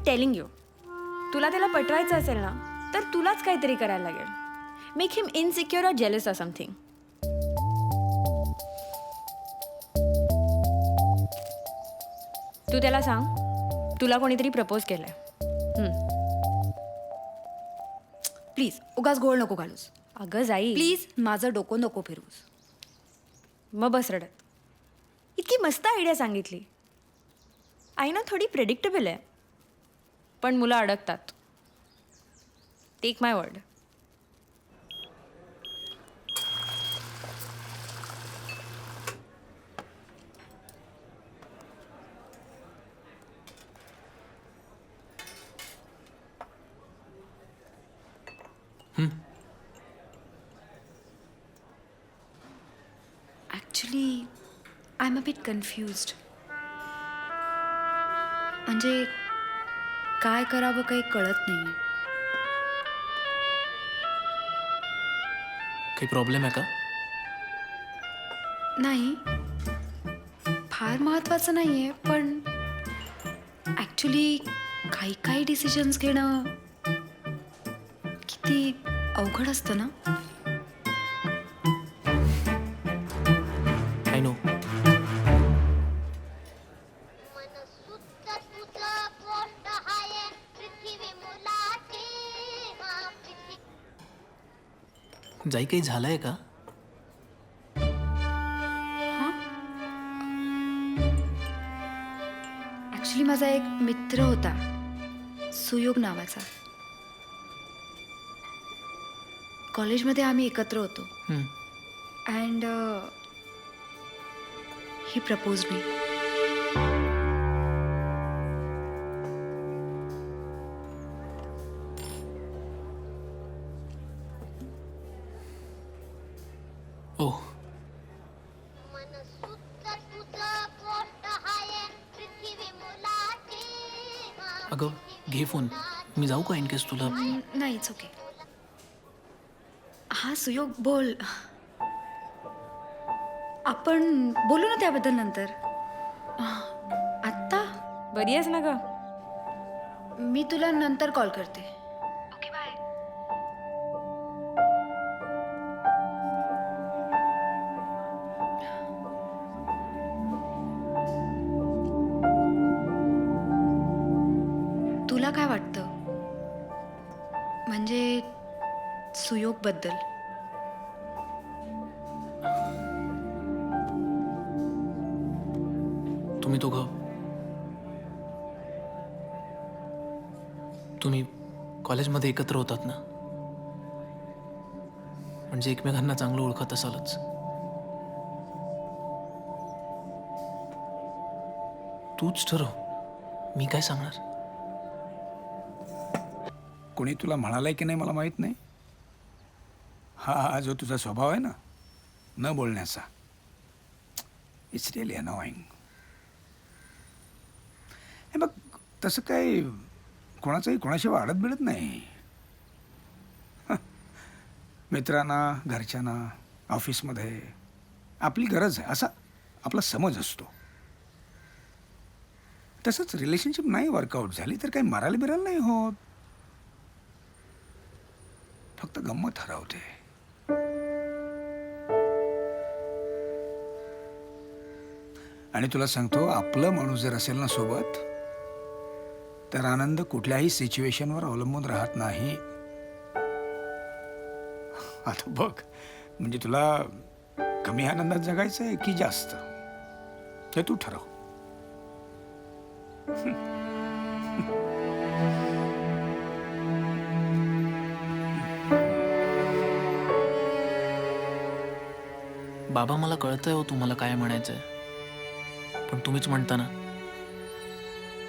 Telling you, तुला त्याला पटवायचं असेल ना तर तुलाच काहीतरी करायला लागेल. मेक हिम इनसिक्युअर और जेलस ऑर समथिंग. तू त्याला सांग तुला कोणीतरी प्रपोज केलंय. प्लीज उगाच गोळ नको घालूस. अगं जाई प्लीज माझं डोकं नको फिरवूस. मग बस रडत. इतकी मस्त आयडिया सांगितली. आई ना थोडी प्रेडिक्टेबल आहे पण मुलं अडकतात. Take my word. Actually I am a bit confused. म्हणजे काय करावं काही कळत नाही. काही प्रॉब्लेम आहे का? नाही, फार महत्त्वाचं नाही आहे, पण ॲक्च्युली काही काही डिसिजन्स घेणं किती अवघड असतं ना. I know. जाई काही झालंय का? ॲक्च्युली माझा एक मित्र होता सुयोग नावाचा. कॉलेजमध्ये आम्ही एकत्र होतो. And he propose me. ओ, अगं घे फोन. मी जाऊ का इन केस तुला? नाही, इट्स ओके. हा सुयोग बोल. आपण बोलू ना त्याबद्दल नंतर. आत्ता बरी आहेस ना ग? मी तुला नंतर कॉल करते. Okay, bye. तुला काय वाटतं म्हणजे सुयोग बद्दल? तुम्ही दोघं कॉलेजमध्ये एकत्र होतात ना, म्हणजे एकमेकांना चांगलं ओळखत असालच. तूच ठरव, मी काय सांगणार. कोणी तुला म्हणालंय की नाही मला माहीत नाही. हा जो तुझा स्वभाव आहे ना न बोलण्याचा, इट्स रिअली अनोइंग. हे बघ, तसं काही कोणाचंही कोणाशिवाय अडत बिडत नाही. मित्रांना, घरच्यांना, ऑफिसमध्ये आपली गरज आहे असा आपला समज असतो. तसंच रिलेशनशिप नाही वर्कआउट झाली तर काही मारायला बिरायला नाही होत. फक्त गंमत हरवते. आणि तुला सांगतो, आपलं माणूस जर असेल ना सोबत तर आनंद कुठल्याही सिच्युएशनवर अवलंबून राहत नाही. आता बघ, म्हणजे तुला कमी आनंदात जगायचं आहे की जास्त, हे तू ठरव. बाबा, मला कळतंय हो तुम्हाला काय म्हणायचंय, पण तुम्हीच म्हणता ना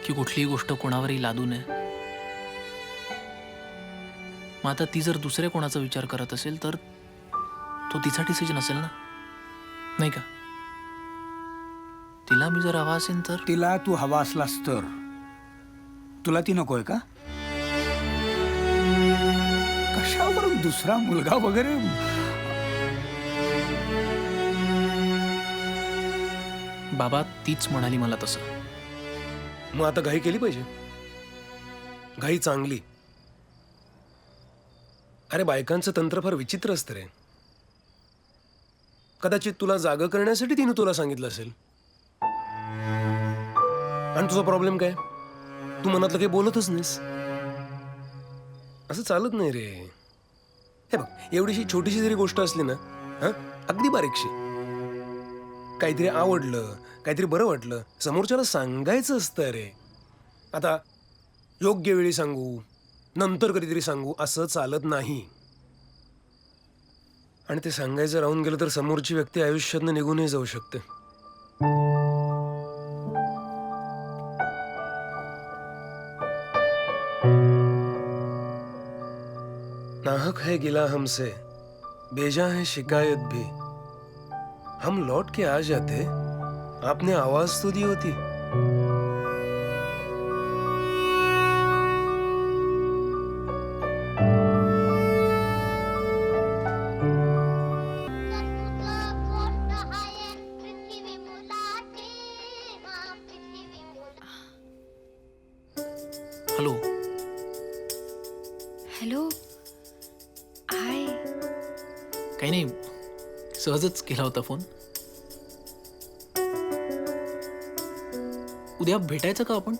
की कुठलीही गोष्ट कोणावरही लादू नये. मग आता ती जर दुसऱ्या कोणाचा विचार करत असेल तर तो तिचा डिसिजन असेल ना, नाही का? तिला मी जर हवा असेल तर. तिला तू हवा असलास तर तुला ती नकोय का? कशावर दुसरा मुलगा वगैरे? बाबा तीच म्हणाली मला तसं. मग आता घाई केली पाहिजे. घाई चांगली. अरे बायकांचं तंत्र फार विचित्र असतं रे. कदाचित तुला जागं करण्यासाठी तिने तुला सांगितलं असेल. आणि तुझा प्रॉब्लेम काय? तू मनातलं काही बोलतच नाहीस. असं चालत नाही रे. हे बघ, एवढीशी छोटीशी जरी गोष्ट असली ना, हा, अगदी बारीकशी, काहीतरी आवडलं, काहीतरी बरं वाटलं, समोरच्याला सांगायचं असतं रे. आता योग्य वेळी सांगू, नंतर कधीतरी सांगू असं चालत नाही. आणि ते सांगायचं राहून गेलं तर समोरची व्यक्ती आयुष्यातनं निघूनही जाऊ शकते. नाहक है गिला हमसे, बेजा है शिकायत भी. हम लौट के आ जाते, आपने आवाज तो दी होती. हॅलो. हॅलो. हाय. काही नाही, सहजच केला होता फोन. उद्या भेटायचं का आपण?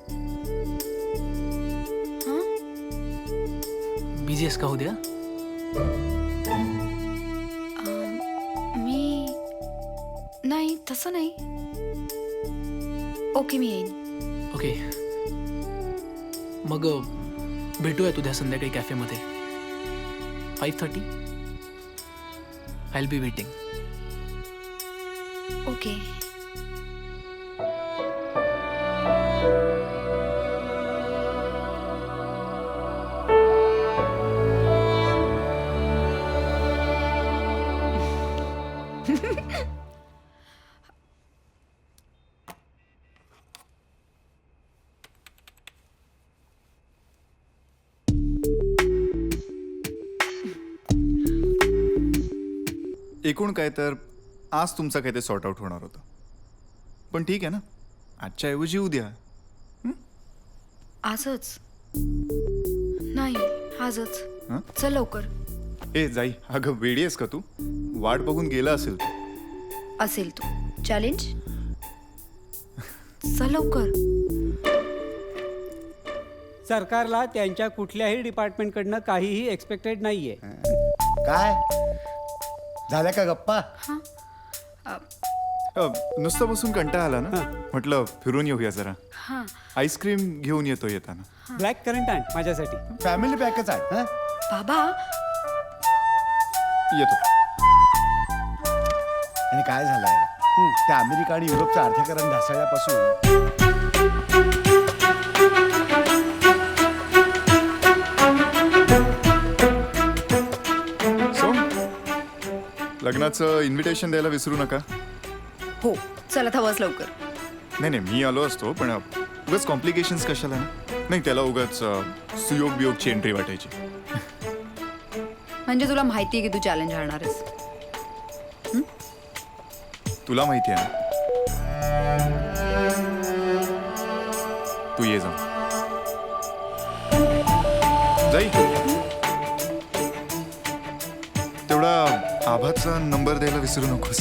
बिझी आहेस का उद्या? मी नाही, तसं नाही. ओके, मी येईन. ओके, मग भेटूयात उद्या संध्याकाळी कॅफेमध्ये 5:30. I will be waiting. Okay. एकूण काय तर आज तुमचं काय ते सॉर्ट आउट होणार होतं, पण ठीक आहे ना, आजच्या ऐवजी उद्या. आजच नाही, आजच. हं? चल लवकर. ए जाई, अगं वेडी आहेस का तू? वाट बघून गेला असेल तू. असेल तू चॅलेंज. चल लवकर. सरकारला त्यांच्या कुठल्याही डिपार्टमेंटकडनं काहीही एक्सपेक्टेड नाहीये. काय झाल्या का गप्पा? नुसतं बसून कंटाळा आला ना, म्हटलं फिरून येऊया जरा. हां. आईस्क्रीम घेऊन येतो येताना. ब्लॅक करंट आण माझ्यासाठी. फॅमिली पॅकच आहे. हं? बाबा. येतो. आणि काय झालंय, त्या अमेरिका आणि युरोपचं अर्थकारण ढासळल्यापासून सो लग्नाचं इन्व्हिटेशन द्यायला विसरू नका. हो, चल आता बस लवकर. नाही नाही, मी आलो असतो, पण उगाच कॉम्प्लिकेशन्स कशाला ना. नाही, त्याला उगाच सुयोग बियोगची एंट्री वाटायची. म्हणजे तुला माहिती आहे की तू चॅलेंज हारणार आहेस. तुला माहिती आहे ना. तू ये जाऊ. जाई, तेवढा आभाचा नंबर द्यायला विसरू नकोस.